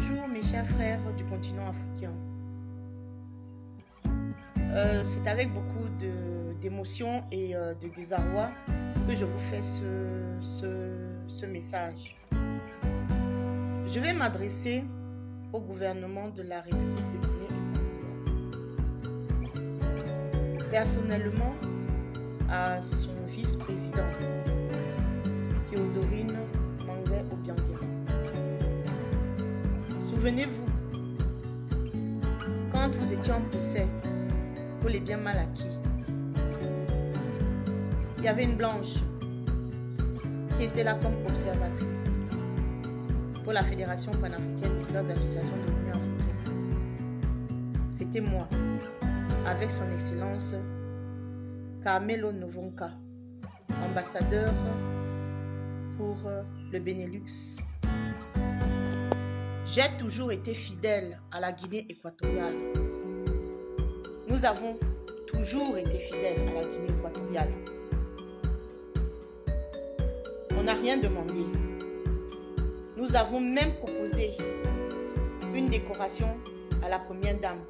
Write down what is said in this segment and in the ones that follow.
Bonjour mes chers frères du continent africain. C'est avec beaucoup d'émotion et de désarroi que je vous fais ce message. Je vais m'adresser au gouvernement de la République de Guinée équatoriale. Personnellement, à son vice-président, Théodorine Manguet Obiangema. Souvenez-vous, quand vous étiez en procès pour les biens mal acquis, il y avait une blanche qui était là comme observatrice pour la Fédération panafricaine des clubs d'association de l'Union africaine. C'était moi, avec son excellence Carmelo Novonka, ambassadeur pour le Benelux. J'ai toujours été fidèle à la Guinée équatoriale. Nous avons toujours été fidèles à la Guinée équatoriale. On n'a rien demandé. Nous avons même proposé une décoration à la première dame.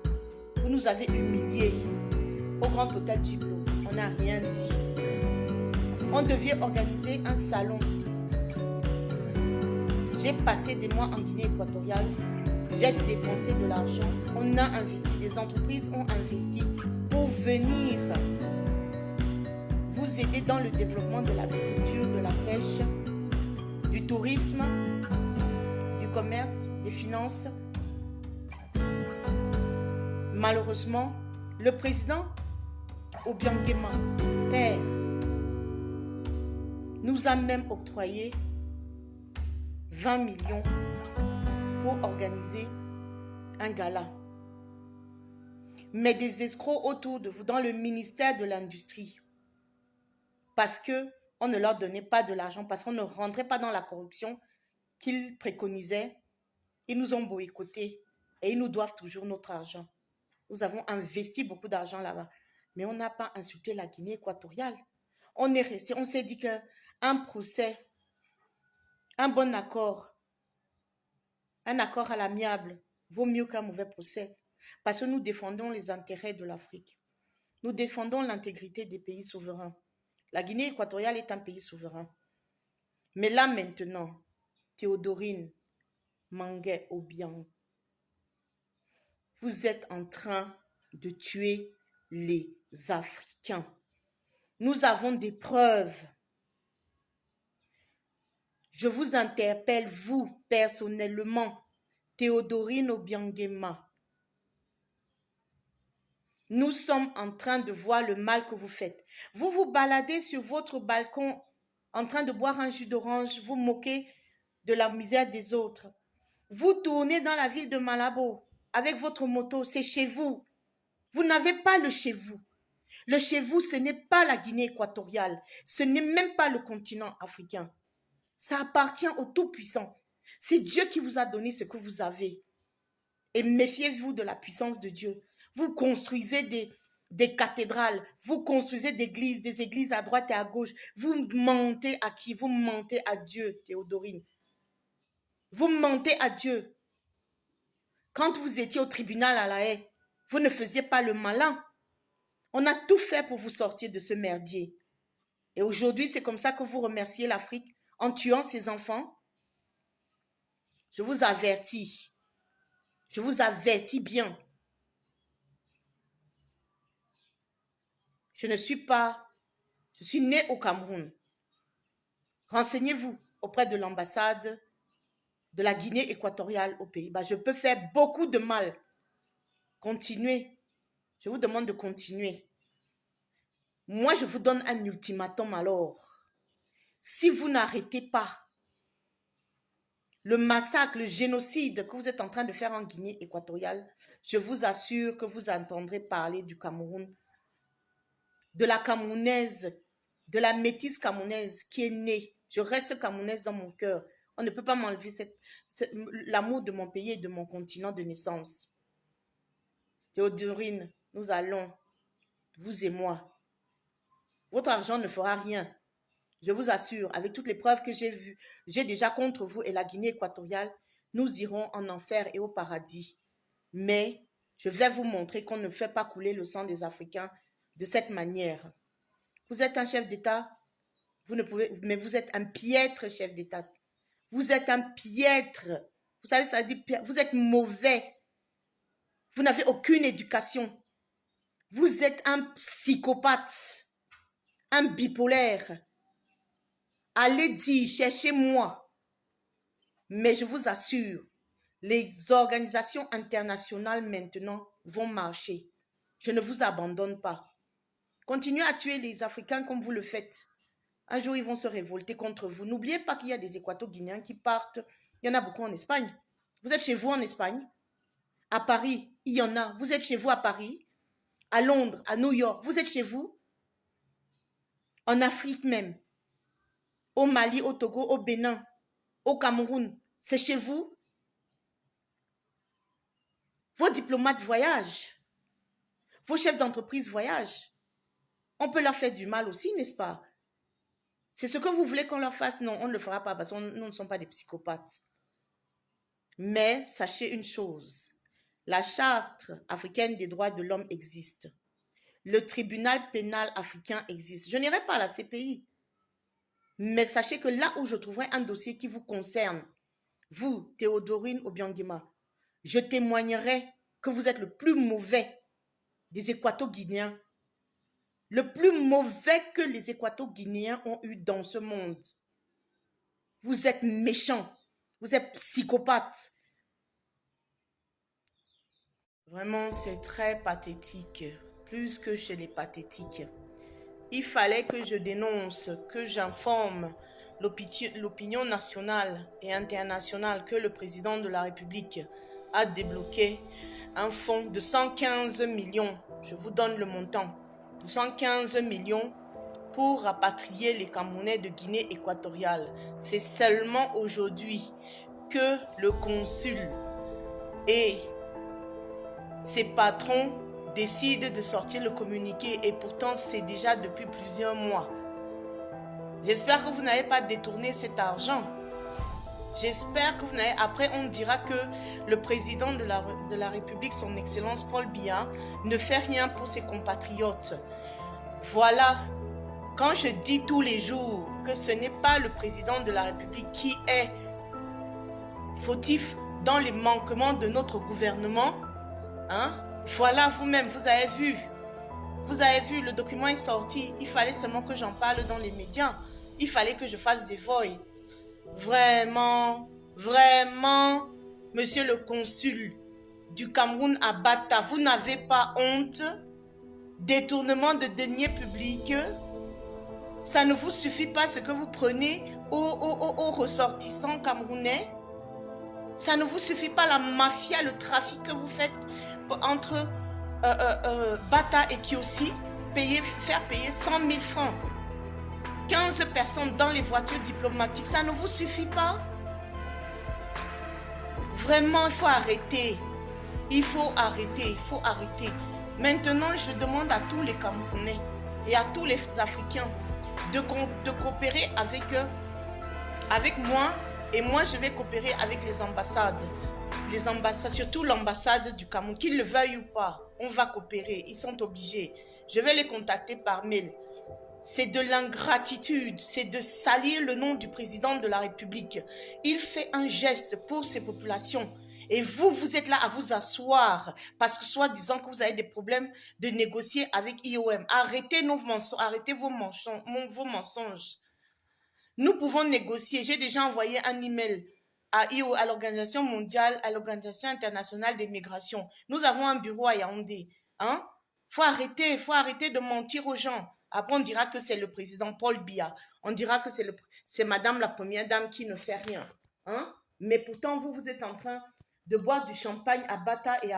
Vous nous avez humiliés au Grand Hôtel Djiblo. On n'a rien dit. On devait organiser un salon. J'ai passé des mois en Guinée équatoriale. J'ai dépensé de l'argent. On a investi. Des entreprises ont investi pour venir vous aider dans le développement de l'agriculture, de la pêche, du tourisme, du commerce, des finances. Malheureusement, le président Obiangema, père, nous a même octroyé 20 millions pour organiser un gala. Mais des escrocs autour de vous dans le ministère de l'Industrie, parce qu'on ne leur donnait pas de l'argent, parce qu'on ne rentrait pas dans la corruption qu'ils préconisaient, ils nous ont boycottés et ils nous doivent toujours notre argent. Nous avons investi beaucoup d'argent là-bas, mais on n'a pas insulté la Guinée équatoriale. On est resté, on s'est dit qu'un procès, un bon accord, un accord à l'amiable vaut mieux qu'un mauvais procès. Parce que nous défendons les intérêts de l'Afrique. Nous défendons l'intégrité des pays souverains. La Guinée équatoriale est un pays souverain. Mais là maintenant, Théodorine Manguet Obiang, vous êtes en train de tuer les Africains. Nous avons des preuves. Je vous interpelle, vous, personnellement, Théodorine Obiangema. Nous sommes en train de voir le mal que vous faites. Vous vous baladez sur votre balcon en train de boire un jus d'orange, vous moquez de la misère des autres. Vous tournez dans la ville de Malabo avec votre moto, c'est chez vous. Vous n'avez pas le chez vous. Le chez vous, ce n'est pas la Guinée équatoriale. Ce n'est même pas le continent africain. Ça appartient au Tout-Puissant. C'est Dieu qui vous a donné ce que vous avez. Et méfiez-vous de la puissance de Dieu. Vous construisez des cathédrales, vous construisez des églises à droite et à gauche. Vous mentez à qui? Vous mentez à Dieu, Théodorine. Vous mentez à Dieu. Quand vous étiez au tribunal à La Haye, vous ne faisiez pas le malin. On a tout fait pour vous sortir de ce merdier. Et aujourd'hui, c'est comme ça que vous remerciez l'Afrique en tuant ses enfants. Je vous avertis. Je vous avertis bien. Je suis née au Cameroun. Renseignez-vous auprès de l'ambassade de la Guinée équatoriale aux Pays-Bas. Je peux faire beaucoup de mal. Continuez. Je vous demande de continuer. Moi, je vous donne un ultimatum alors. Si vous n'arrêtez pas le massacre, le génocide que vous êtes en train de faire en Guinée équatoriale, je vous assure que vous entendrez parler du Cameroun, de la Camerounaise, de la métisse camerounaise qui est née. Je reste camerounaise dans mon cœur. On ne peut pas m'enlever l'amour de mon pays et de mon continent de naissance. Théodorine, nous allons, vous et moi. Votre argent ne fera rien. Je vous assure, avec toutes les preuves que j'ai vues, j'ai déjà contre vous et la Guinée équatoriale, nous irons en enfer et au paradis. Mais je vais vous montrer qu'on ne fait pas couler le sang des Africains de cette manière. Vous êtes un chef d'État, mais vous êtes un piètre chef d'État. Vous êtes un piètre. Vous savez, ça dit, vous êtes mauvais. Vous n'avez aucune éducation. Vous êtes un psychopathe, un bipolaire. Allez dire, cherchez-moi. Mais je vous assure, les organisations internationales maintenant vont marcher. Je ne vous abandonne pas. Continuez à tuer les Africains comme vous le faites. Un jour, ils vont se révolter contre vous. N'oubliez pas qu'il y a des Équato-Guinéens qui partent. Il y en a beaucoup en Espagne. Vous êtes chez vous en Espagne. À Paris, il y en a. Vous êtes chez vous à Paris. À Londres, à New York. Vous êtes chez vous. En Afrique même. Au Mali, au Togo, au Bénin, au Cameroun. C'est chez vous. Vos diplomates voyagent. Vos chefs d'entreprise voyagent. On peut leur faire du mal aussi, n'est-ce pas? C'est ce que vous voulez qu'on leur fasse? Non, on ne le fera pas parce que nous ne sommes pas des psychopathes. Mais sachez une chose, la charte africaine des droits de l'homme existe. Le tribunal pénal africain existe. Je n'irai pas à la CPI. Mais sachez que là où je trouverai un dossier qui vous concerne, vous, Théodorine Obiangema, je témoignerai que vous êtes le plus mauvais des Équato-Guinéens. Le plus mauvais que les Équato-Guinéens ont eu dans ce monde. Vous êtes méchants. Vous êtes psychopathes. Vraiment, c'est très pathétique. Plus que chez les pathétiques. Il fallait que je dénonce, que j'informe l'opinion nationale et internationale que le président de la République a débloqué un fonds de 115 millions. Je vous donne le montant. 115 millions pour rapatrier les Camerounais de Guinée équatoriale. C'est seulement aujourd'hui que le consul et ses patrons décident de sortir le communiqué et pourtant c'est déjà depuis plusieurs mois. J'espère que vous n'avez pas détourné cet argent. J'espère que vous n'avez... Après, on dira que le président de la République, son Excellence Paul Biya, ne fait rien pour ses compatriotes. Voilà. Quand je dis tous les jours que ce n'est pas le président de la République qui est fautif dans les manquements de notre gouvernement, hein? Voilà, vous-même, vous avez vu. Vous avez vu, le document est sorti. Il fallait seulement que j'en parle dans les médias. Il fallait que je fasse des voix. Vraiment, vraiment, monsieur le consul du Cameroun à Bata, vous n'avez pas honte? Détournement de deniers publics, ça ne vous suffit pas ce que vous prenez aux ressortissants camerounais? Ça ne vous suffit pas la mafia, le trafic que vous faites entre Bata et Kiossi, faire payer 100 000 francs 15 personnes dans les voitures diplomatiques, ça ne vous suffit pas? Vraiment, il faut arrêter. Il faut arrêter, il faut arrêter. Maintenant, je demande à tous les Camerounais et à tous les Africains de coopérer avec moi. Et moi, je vais coopérer avec les ambassades. Les ambassades, surtout l'ambassade du Cameroun, qu'ils le veuillent ou pas, on va coopérer, ils sont obligés. Je vais les contacter par mail. C'est de l'ingratitude, c'est de salir le nom du président de la République. Il fait un geste pour ces populations. Et vous, vous êtes là à vous asseoir parce que soi-disant que vous avez des problèmes de négocier avec IOM. Arrêtez nos mensonges, arrêtez vos mensonges. Nous pouvons négocier. J'ai déjà envoyé un email à l'Organisation mondiale, à l'Organisation internationale des migrations. Nous avons un bureau à Yaoundé. Hein? Faut arrêter de mentir aux gens. Après, on dira que c'est le président Paul Biya. On dira que c'est madame la première dame qui ne fait rien. Hein? Mais pourtant, vous êtes en train de boire du champagne à Bata et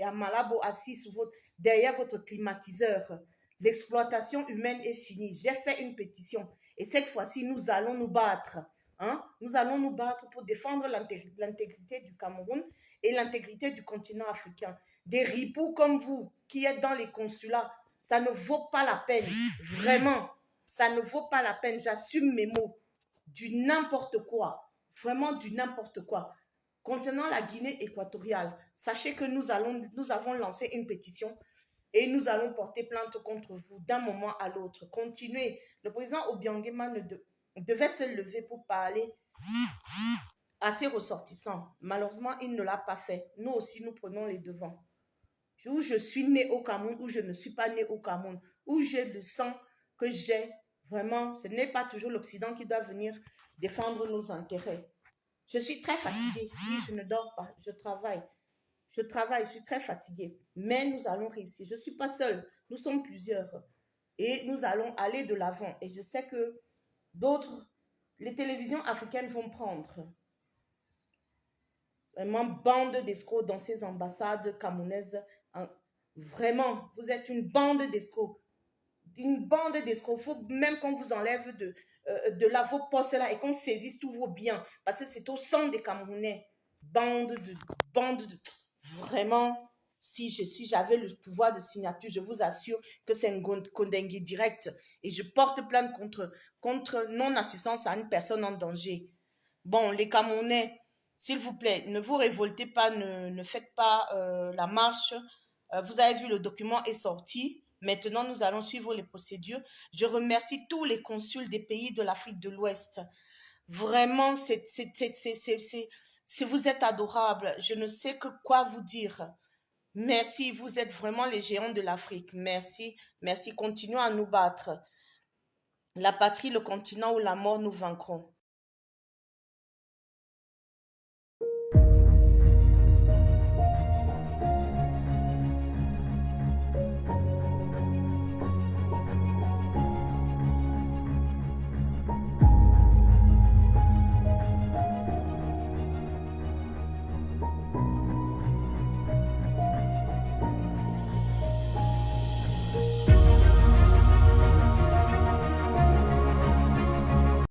à Malabo assis derrière votre climatiseur. L'exploitation humaine est finie. J'ai fait une pétition. Et cette fois-ci, nous allons nous battre. Hein? Nous allons nous battre pour défendre l'intégrité du Cameroun et l'intégrité du continent africain. Des ripoux comme vous, qui êtes dans les consulats, ça ne vaut pas la peine. Vraiment, ça ne vaut pas la peine. J'assume mes mots. Du n'importe quoi. Vraiment du n'importe quoi. Concernant la Guinée équatoriale, sachez que nous avons lancé une pétition et nous allons porter plainte contre vous d'un moment à l'autre. Continuez. Le président Obiangema devait se lever pour parler à ses ressortissants. Malheureusement, il ne l'a pas fait. Nous aussi, nous prenons les devants. Où je suis né au Cameroun, où je ne suis pas né au Cameroun, où j'ai le sang que j'ai, vraiment, ce n'est pas toujours l'Occident qui doit venir défendre nos intérêts. Je suis très fatiguée. Oui, je ne dors pas. Je travaille. Je suis très fatiguée. Mais nous allons réussir. Je ne suis pas seule. Nous sommes plusieurs. Et nous allons aller de l'avant. Et je sais que d'autres, les télévisions africaines vont prendre. Vraiment, bande d'escrocs dans ces ambassades camerounaises. Vraiment, vous êtes une bande d'escrocs. Une bande d'escrocs. Il faut même qu'on vous enlève de là vos postes là et qu'on saisisse tous vos biens. Parce que c'est au sang des Camerounais. Bande de. Vraiment, si j'avais le pouvoir de signature, je vous assure que c'est un condamné direct. Et je porte plainte contre non-assistance à une personne en danger. Bon, les Camerounais, s'il vous plaît, ne vous révoltez pas, ne faites pas la marche. Vous avez vu, le document est sorti. Maintenant, nous allons suivre les procédures. Je remercie tous les consuls des pays de l'Afrique de l'Ouest. Vraiment, vous êtes adorables. Je ne sais que quoi vous dire. Merci, vous êtes vraiment les géants de l'Afrique. Merci, merci. Continuons à nous battre. La patrie, le continent ou la mort, nous vaincrons.